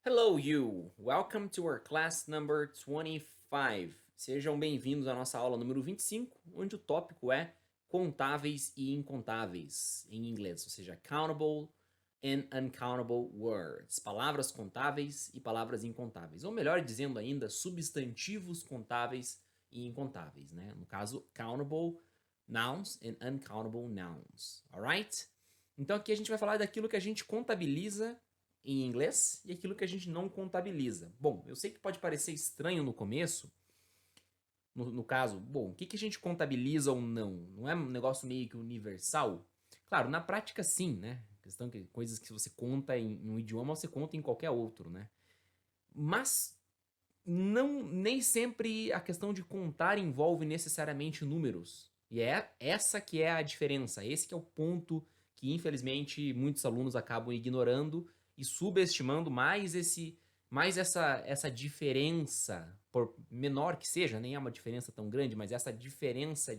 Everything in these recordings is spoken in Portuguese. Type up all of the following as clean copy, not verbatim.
Hello, you! Welcome to our class number 25. Sejam bem-vindos à nossa aula número 25, onde o tópico é contáveis e incontáveis, em inglês, ou seja, countable and uncountable words. Palavras contáveis e palavras incontáveis. Ou melhor dizendo ainda, substantivos contáveis e incontáveis, né? No caso, countable nouns and uncountable nouns. Alright? Então aqui a gente vai falar daquilo que a gente contabiliza em inglês e aquilo que a gente não contabiliza. Bom, eu sei que pode parecer estranho no começo, no caso, bom, o que a gente contabiliza ou não? Não é um negócio meio que universal? Claro, na prática sim, né? Questão que coisas que você conta em um idioma, você conta em qualquer outro, né? Mas não nem sempre a questão de contar envolve necessariamente números. E é essa que é a diferença, esse que é o ponto que infelizmente muitos alunos acabam ignorando e subestimando mais essa diferença, por menor que seja, nem é uma diferença tão grande, mas essa diferença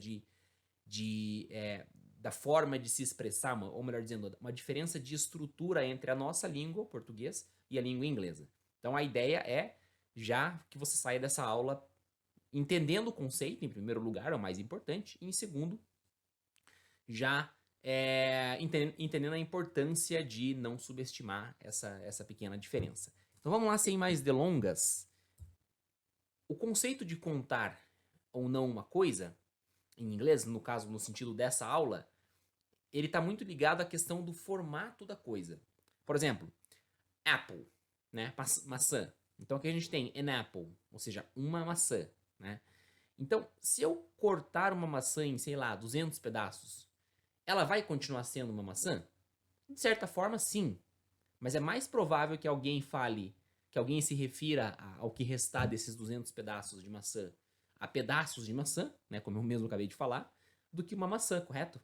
da forma de se expressar, ou melhor dizendo, uma diferença de estrutura entre a nossa língua, o português, e a língua inglesa. Então a ideia é já que você saia dessa aula entendendo o conceito, em primeiro lugar, é o mais importante, e em segundo, já entendendo a importância de não subestimar essa pequena diferença. Então vamos lá, sem mais delongas. O conceito de contar ou não uma coisa, em inglês, no caso, no sentido dessa aula, ele está muito ligado à questão do formato da coisa. Por exemplo, apple, né? Maçã. Então aqui a gente tem an apple, ou seja, uma maçã, né? Então, se eu cortar uma maçã em, sei lá, 200 pedaços, ela vai continuar sendo uma maçã? De certa forma, sim. Mas é mais provável que alguém fale, que alguém se refira ao que restar desses 200 pedaços de maçã a pedaços de maçã, né, como eu mesmo acabei de falar, do que uma maçã, correto?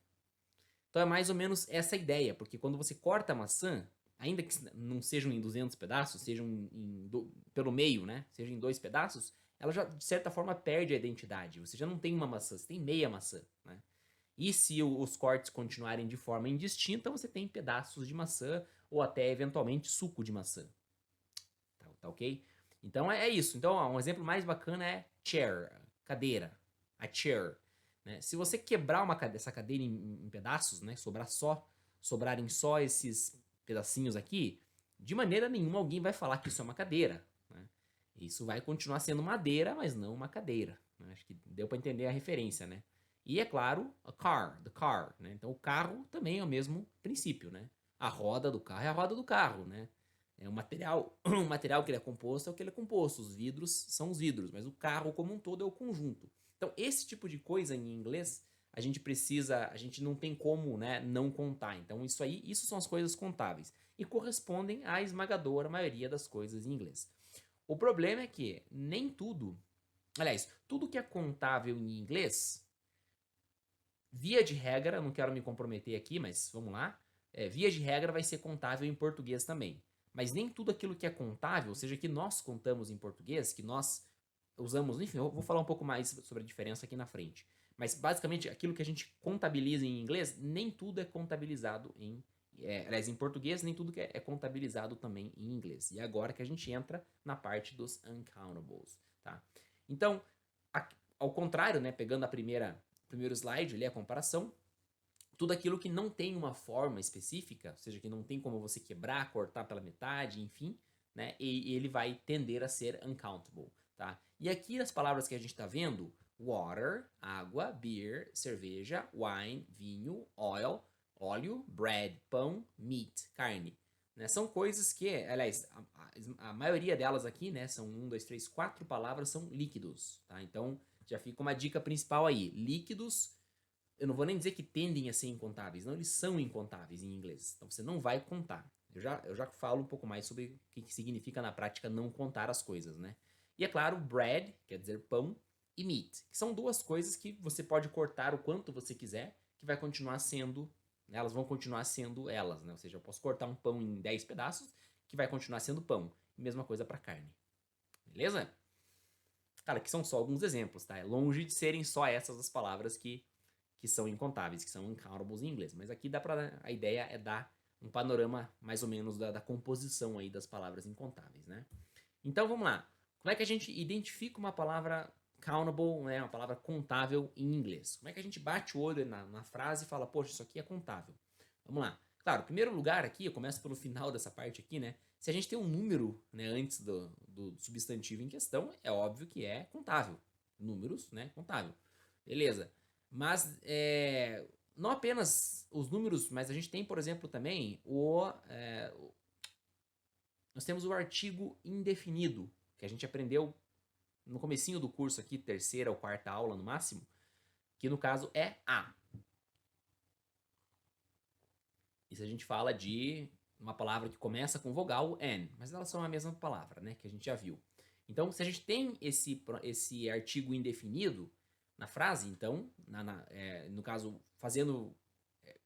Então é mais ou menos essa ideia, porque quando você corta a maçã, ainda que não sejam em 200 pedaços, sejam pelo meio, né? Seja em dois pedaços, ela já de certa forma perde a identidade. Você já não tem uma maçã, você tem meia maçã, né? E se os cortes continuarem de forma indistinta, você tem pedaços de maçã ou até eventualmente suco de maçã. Tá ok? Então é isso. Então ó, um exemplo mais bacana é chair, cadeira. A chair. Né? Se você quebrar essa cadeira em pedaços, né, sobrarem só esses pedacinhos aqui, de maneira nenhuma alguém vai falar que isso é uma cadeira. Né? Isso vai continuar sendo madeira, mas não uma cadeira. Né? Acho que deu para entender a referência, né? E é claro, a car, the car. Né? Então o carro também é o mesmo princípio, né? A roda do carro é a roda do carro, né? É um material, o material que ele é composto é o que ele é composto. Os vidros são os vidros, mas o carro como um todo é o conjunto. Então, esse tipo de coisa em inglês, a gente não tem como, né, não contar. Então, isso são as coisas contáveis e correspondem à esmagadora maioria das coisas em inglês. O problema é que nem tudo, aliás, tudo que é contável em inglês, via de regra, não quero me comprometer aqui, mas vamos lá, via de regra vai ser contável em português também. Mas nem tudo aquilo que é contável, ou seja, que nós contamos em português, que nós usamos, enfim, eu vou falar um pouco mais sobre a diferença aqui na frente. Mas basicamente aquilo que a gente contabiliza em inglês, nem tudo é contabilizado aliás, em português, nem tudo que é contabilizado também em inglês. E agora que a gente entra na parte dos uncountables, tá? Então, ao contrário, né, pegando primeiro slide ali, a comparação, tudo aquilo que não tem uma forma específica, ou seja, que não tem como você quebrar, cortar pela metade, enfim, né? E ele vai tender a ser uncountable, tá? E aqui as palavras que a gente está vendo, water, água, beer, cerveja, wine, vinho, oil, óleo, bread, pão, meat, carne. Né? São coisas que, aliás, a maioria delas aqui, né, são 4 palavras, são líquidos, tá? Então, já fica uma dica principal aí. Líquidos, eu não vou nem dizer que tendem a ser incontáveis, não, eles são incontáveis em inglês. Então você não vai contar. Eu já falo um pouco mais sobre o que significa na prática não contar as coisas, né? E é claro, bread, quer dizer pão, e meat, que são duas coisas que você pode cortar o quanto você quiser, que vai continuar sendo, né, elas vão continuar sendo elas, né? Ou seja, eu posso cortar um pão em 10 pedaços, que vai continuar sendo pão. Mesma coisa para carne. Beleza? Cara, que são só alguns exemplos, tá? É longe de serem só essas as palavras que são incontáveis, que são uncountables em inglês. Mas aqui a ideia é dar um panorama mais ou menos da composição aí das palavras incontáveis, né? Então vamos lá. Como é que a gente identifica uma palavra countable, né, uma palavra contável em inglês? Como é que a gente bate o olho na frase e fala, poxa, isso aqui é contável? Vamos lá. Claro, primeiro lugar aqui, eu começo pelo final dessa parte aqui, né? Se a gente tem um número, né, antes do substantivo em questão, é óbvio que é contável. Números, né, contável. Beleza. Mas não apenas os números, mas a gente tem, por exemplo, também nós temos o artigo indefinido, que a gente aprendeu no comecinho do curso aqui, terceira ou quarta aula no máximo, que no caso é a. Isso a gente fala de uma palavra que começa com vogal N, mas elas são a mesma palavra, né, que a gente já viu. Então, se a gente tem esse artigo indefinido na frase, então, no caso, fazendo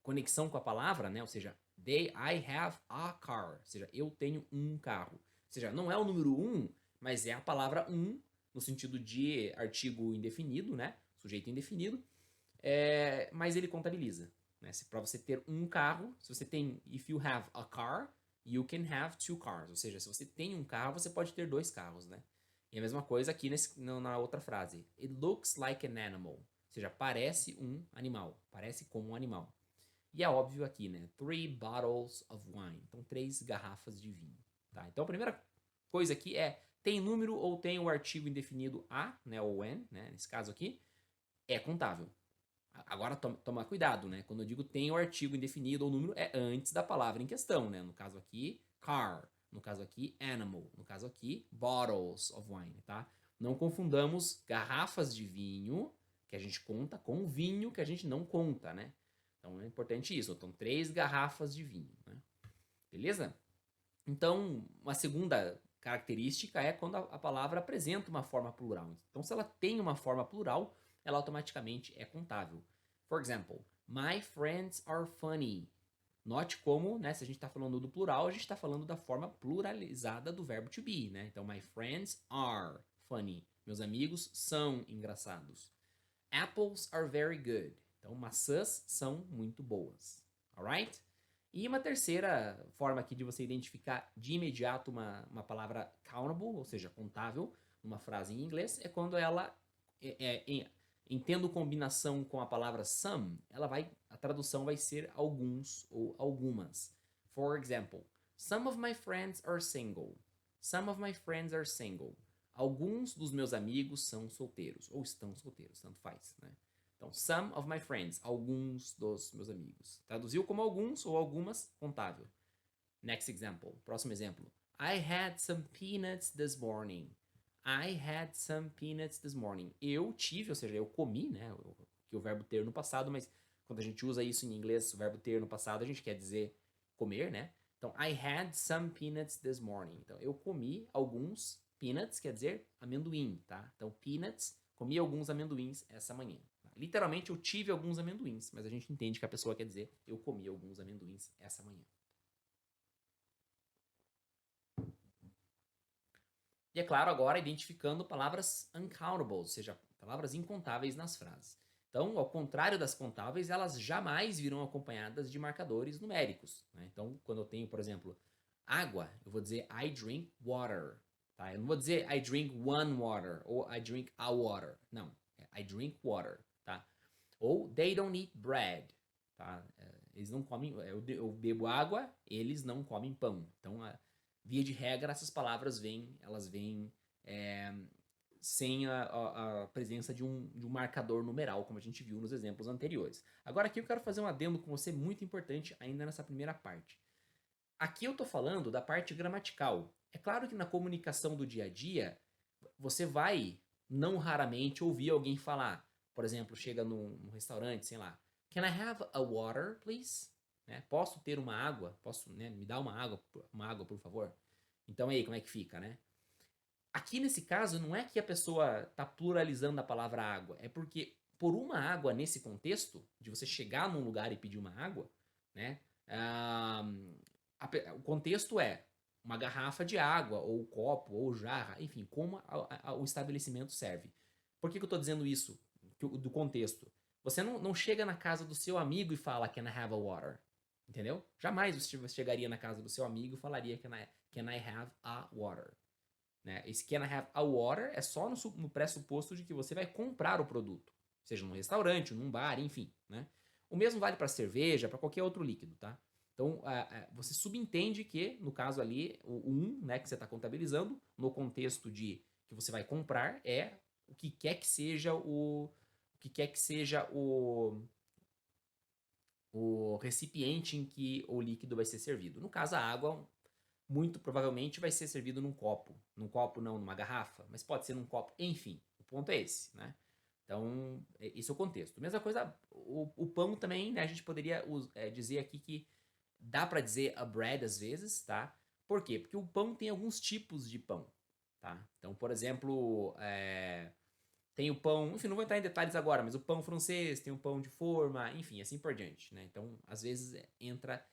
conexão com a palavra, né, ou seja, I have a car, ou seja, eu tenho um carro. Ou seja, não é o número um, mas é a palavra um, no sentido de artigo indefinido, né, sujeito indefinido, mas ele contabiliza. Né? Para você ter um carro, se você tem, if you have a car, you can have two cars. Ou seja, se você tem um carro, você pode ter dois carros, né? E a mesma coisa aqui na outra frase. It looks like an animal. Ou seja, parece um animal. Parece como um animal. E é óbvio aqui, né? 3 bottles of wine. Então, 3 garrafas de vinho. Tá? Então, a primeira coisa aqui é, tem número ou tem o artigo indefinido a, né? Ou n, né? Nesse caso aqui, é contável. Agora, toma cuidado, né? Quando eu digo tem o artigo indefinido ou número, é antes da palavra em questão, né? No caso aqui, car. No caso aqui, animal. No caso aqui, bottles of wine, tá? Não confundamos garrafas de vinho, que a gente conta, com vinho que a gente não conta, né? Então, é importante isso. Então, 3 garrafas de vinho, né? Beleza? Então, uma segunda característica é quando a palavra apresenta uma forma plural. Então, se ela tem uma forma plural, ela automaticamente é contável. For example, my friends are funny. Note como, né, se a gente está falando do plural, a gente está falando da forma pluralizada do verbo to be, né? Então, my friends are funny. Meus amigos são engraçados. Apples are very good. Então, maçãs são muito boas. Alright? E uma terceira forma aqui de você identificar de imediato uma palavra countable, ou seja, contável, numa frase em inglês, é quando ela tendo combinação com a palavra some, a tradução vai ser alguns ou algumas. For example, some of my friends are single. Some of my friends are single. Alguns dos meus amigos são solteiros, ou estão solteiros, tanto faz, né? Então, some of my friends, alguns dos meus amigos. Traduziu como alguns ou algumas, contável. Next example, próximo exemplo. I had some peanuts this morning. I had some peanuts this morning. Eu tive, ou seja, eu comi, né? Que o verbo ter no passado, mas quando a gente usa isso em inglês, o verbo ter no passado, a gente quer dizer comer, né? Então, I had some peanuts this morning. Então, eu comi alguns peanuts, quer dizer amendoim, tá? Então, peanuts, comi alguns amendoins essa manhã. Literalmente, eu tive alguns amendoins, mas a gente entende que a pessoa quer dizer eu comi alguns amendoins essa manhã. E é claro, agora identificando palavras uncountable, ou seja, palavras incontáveis nas frases. Então, ao contrário das contáveis, elas jamais virão acompanhadas de marcadores numéricos. Né? Então, quando eu tenho, por exemplo, água, eu vou dizer I drink water. Tá? Eu não vou dizer I drink one water ou I drink a water. Não, é I drink water. Tá? Ou they don't eat bread. Tá? Eles não comem, eu bebo água, eles não comem pão. Então, via de regra, essas palavras elas vêm sem a presença de um marcador numeral, como a gente viu nos exemplos anteriores. Agora aqui eu quero fazer um adendo com você muito importante ainda nessa primeira parte. Aqui eu estou falando da parte gramatical. É claro que na comunicação do dia a dia, você vai, não raramente, ouvir alguém falar, por exemplo, chega num restaurante, sei lá, Can I have a water, please? Né? Posso ter uma água? Posso, né, me dar uma água, por favor? Então aí, como é que fica, né? Aqui nesse caso, não é que a pessoa está pluralizando a palavra água, é porque por uma água nesse contexto, de você chegar num lugar e pedir uma água, né? O contexto é uma garrafa de água, ou copo, ou jarra, enfim, como o estabelecimento serve. Por que eu estou dizendo isso do contexto? Você não chega na casa do seu amigo e fala Can I have a water? Entendeu? Jamais você chegaria na casa do seu amigo e falaria can I have a water? Né? Esse can I have a water é só no pressuposto de que você vai comprar o produto, seja num restaurante, num bar, enfim, né? O mesmo vale para cerveja, para qualquer outro líquido, tá? Então, você subentende que, no caso ali, o né, que você está contabilizando, no contexto de que você vai comprar, é o que quer que seja o que quer que seja o recipiente em que o líquido vai ser servido. No caso, a água, muito provavelmente vai ser servido num copo. Num copo não, numa garrafa, mas pode ser num copo. Enfim, o ponto é esse, né? Então, esse é o contexto. Mesma coisa, o pão também, né? A gente poderia dizer aqui que dá para dizer a bread às vezes, tá? Por quê? Porque o pão tem alguns tipos de pão, tá? Então, por exemplo, tem o pão, enfim, não vou entrar em detalhes agora, mas o pão francês, tem o pão de forma, enfim, assim por diante, né? Então, às vezes entra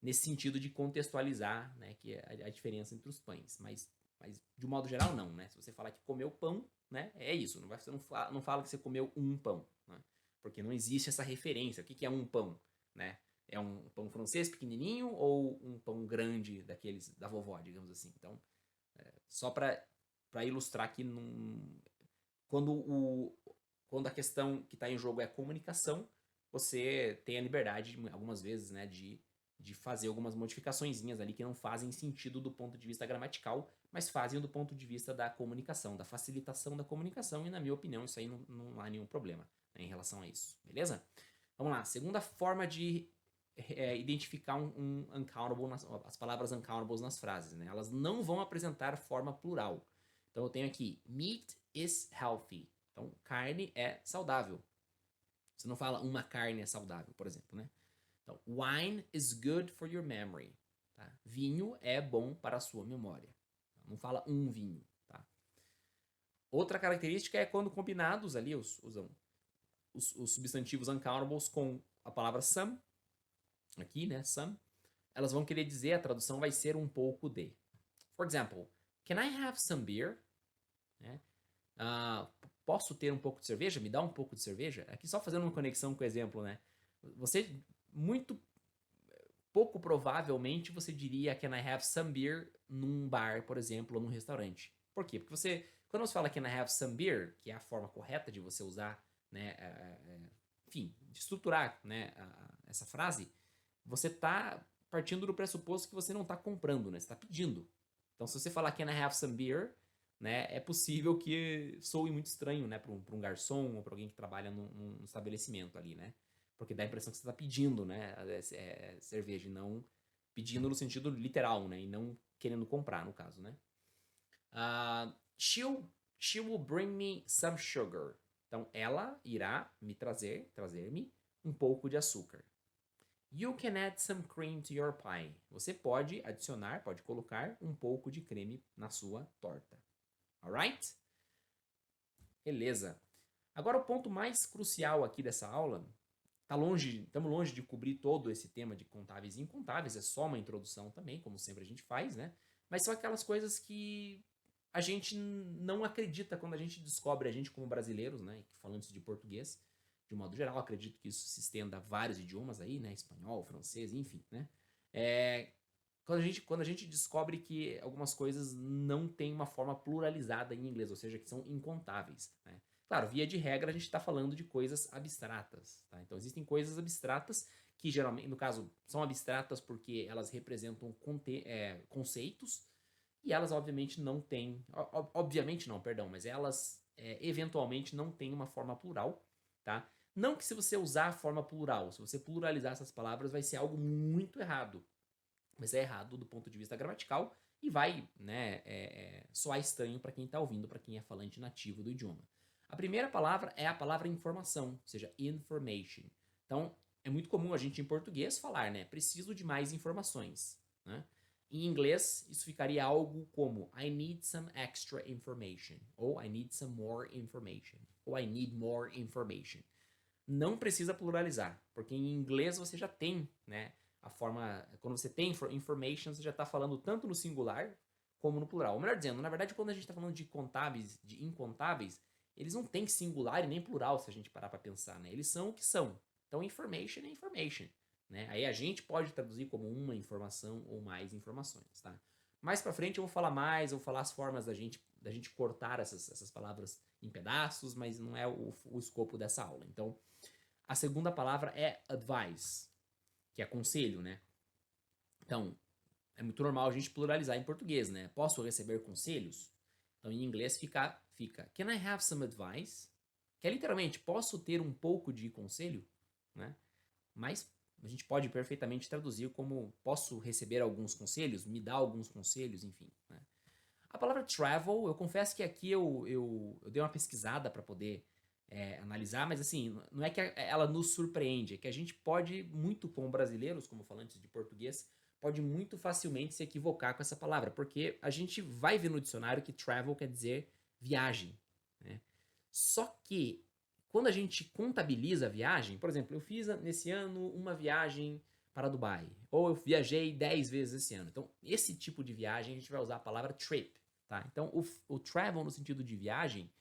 nesse sentido de contextualizar, né, que é a diferença entre os pães, mas de um modo geral não, né? Se você falar que comeu pão, né, é isso, você não fala que você comeu um pão, né? Porque não existe essa referência. O que é um pão, né? É um pão francês pequenininho ou um pão grande daqueles da vovó, digamos assim. Então, só para ilustrar que quando, quando a questão que está em jogo é a comunicação, você tem a liberdade, algumas vezes, né, de fazer algumas modificaçõezinhas ali que não fazem sentido do ponto de vista gramatical, mas fazem do ponto de vista da comunicação, da facilitação da comunicação, e na minha opinião isso aí não há nenhum problema, né, em relação a isso, beleza? Vamos lá, segunda forma de identificar um uncountable, as palavras uncountables nas frases, né? Elas não vão apresentar forma plural. Então eu tenho aqui, meat is healthy. Então, carne é saudável. Você não fala uma carne é saudável, por exemplo, né? Então, wine is good for your memory. Tá? Vinho é bom para a sua memória. Não fala um vinho, tá? Outra característica é quando combinados ali, usam os substantivos uncountables com a palavra some, aqui, né, some, elas vão querer dizer, a tradução vai ser um pouco de. For example, can I have some beer? Né? Posso ter um pouco de cerveja? Me dá um pouco de cerveja? Aqui só fazendo uma conexão com o exemplo, né? Você, muito pouco provavelmente, você diria can I have some beer num bar, por exemplo, ou num restaurante. Por quê? Porque quando você fala can I have some beer, que é a forma correta de você usar, né, enfim, de estruturar, né, essa frase, você está partindo do pressuposto que você não está comprando, né? Você está pedindo. Então, se você falar can I have some beer, né, é possível que soe muito estranho, né, para um garçom ou para alguém que trabalha num estabelecimento ali, né? Porque dá a impressão que você está pedindo, né, cerveja, e não pedindo no sentido literal, né, e não querendo comprar, no caso, né? She will bring me some sugar. Então, ela irá me trazer-me um pouco de açúcar. You can add some cream to your pie. Você pode adicionar, pode colocar um pouco de creme na sua torta. Alright? Beleza. Agora o ponto mais crucial aqui dessa aula, estamos longe de cobrir todo esse tema de contáveis e incontáveis, é só uma introdução também, como sempre a gente faz, né? Mas são aquelas coisas que a gente não acredita quando a gente descobre, a gente como brasileiros, né, falantes de português, de um modo geral, acredito que isso se estenda a vários idiomas aí, né, espanhol, francês, enfim, né? Quando a gente descobre que algumas coisas não têm uma forma pluralizada em inglês, ou seja, que são incontáveis, né? Claro, via de regra, a gente está falando de coisas abstratas, tá? Então, existem coisas abstratas que geralmente, no caso, são abstratas porque elas representam conceitos e elas, obviamente, não têm... Obviamente não, perdão, mas elas, eventualmente, não têm uma forma plural, tá? Não que se você usar a forma plural, se você pluralizar essas palavras, vai ser algo muito errado, mas é errado do ponto de vista gramatical e vai, né, soar estranho para quem está ouvindo, para quem é falante nativo do idioma. A primeira palavra é a palavra informação, ou seja, information. Então, é muito comum a gente em português falar, né, preciso de mais informações, né? Em inglês, isso ficaria algo como I need some extra information, ou I need some more information, ou I need more information. Não precisa pluralizar, porque em inglês você já tem, né, a forma, quando você tem information, você já está falando tanto no singular como no plural. Ou melhor dizendo, na verdade, quando a gente está falando de contábeis, de incontáveis, eles não têm singular e nem plural, se a gente parar para pensar, né? Eles são o que são. Então, information é information. né? Aí a gente pode traduzir como uma informação ou mais informações, tá? Mais pra frente eu vou falar mais, eu vou falar as formas da gente cortar essas palavras em pedaços, mas não é o escopo dessa aula. Então, a segunda palavra é advice, que é conselho, né? Então, é muito normal a gente pluralizar em português, né? Posso receber conselhos? Então, em inglês fica Can I have some advice? Que é literalmente, posso ter um pouco de conselho, né? Mas a gente pode perfeitamente traduzir como posso receber alguns conselhos, me dá alguns conselhos, enfim, né? A palavra travel, eu confesso que aqui eu dei uma pesquisada para poder analisar, mas assim, não é que ela nos surpreende, é que a gente pode, muito como brasileiros, como falantes de português, pode muito facilmente se equivocar com essa palavra, porque a gente vai ver no dicionário que travel quer dizer viagem, né? Só que quando a gente contabiliza a viagem, por exemplo, eu fiz nesse ano uma viagem para Dubai, ou eu viajei 10 vezes esse ano. Então, esse tipo de viagem a gente vai usar a palavra trip, tá? Então, o travel no sentido de viagem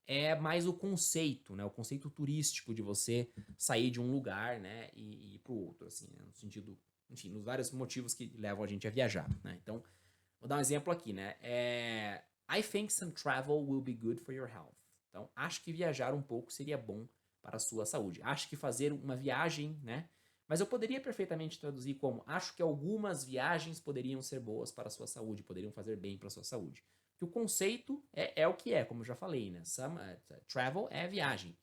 é mais o conceito, né? O conceito turístico de você sair de um lugar, né, e ir para o outro, assim, né? No sentido, enfim, nos vários motivos que levam a gente a viajar, né? Então, vou dar um exemplo aqui, né? I think some travel will be good for your health. Então, acho que viajar um pouco seria bom para a sua saúde. Acho que fazer uma viagem, né? Mas eu poderia perfeitamente traduzir como acho que algumas viagens poderiam ser boas para a sua saúde, poderiam fazer bem para a sua saúde. Que o conceito é o que é, como eu já falei, né? Travel é viagem,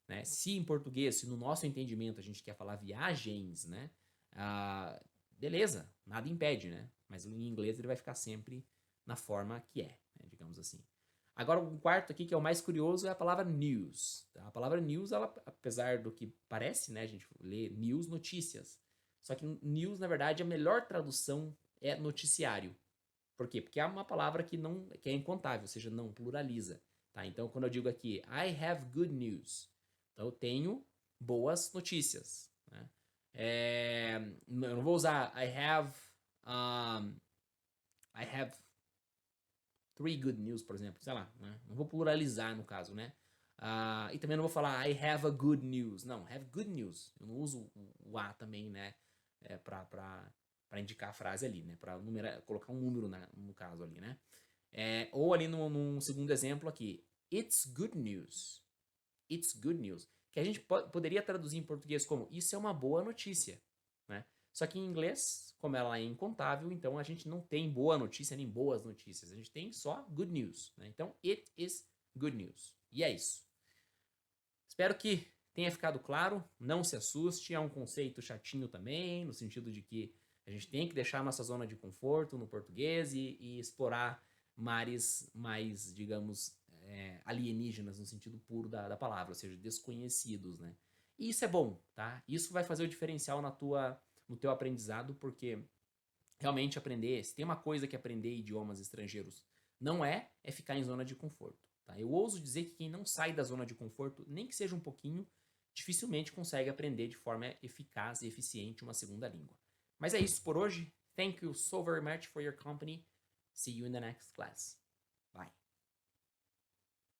né? Se em português, se no nosso entendimento a gente quer falar viagens, né? Beleza, nada impede, né? Mas em inglês ele vai ficar sempre na forma que é, né? Digamos assim. Agora, o quarto aqui, que é o mais curioso, é a palavra news. Tá? A palavra news, ela, apesar do que parece, né? A gente lê news, notícias. Só que news, na verdade, a melhor tradução é noticiário. Por quê? Porque é uma palavra que é incontável, ou seja, não pluraliza. Tá? Então, quando eu digo aqui, I have good news, então eu tenho boas notícias. Né? Eu não vou usar um, I have three good news, por exemplo. Sei lá, né? Não vou pluralizar no caso, né? E também não vou falar I have a good news. Não, have good news. Eu não uso o A também, né? Para indicar a frase ali, né? Para colocar um número no caso ali, né? Ou ali num segundo exemplo aqui, it's good news. It's good news. Que a gente poderia traduzir em português como isso é uma boa notícia, né? Só que em inglês, como ela é incontável, então a gente não tem boa notícia nem boas notícias. A gente tem só good news, né? Então, it is good news. E é isso. Espero que tenha ficado claro. Não se assuste, é um conceito chatinho também, no sentido de que a gente tem que deixar a nossa zona de conforto no português e explorar mares mais, digamos, alienígenas no sentido puro da palavra, ou seja, desconhecidos, né? E isso é bom, tá? Isso vai fazer o diferencial no teu aprendizado, porque realmente aprender, se tem uma coisa que aprender idiomas estrangeiros não é ficar em zona de conforto. Tá? Eu ouso dizer que quem não sai da zona de conforto, nem que seja um pouquinho, dificilmente consegue aprender de forma eficaz e eficiente uma segunda língua. Mas é isso por hoje. Thank you so very much for your company. See you in the next class.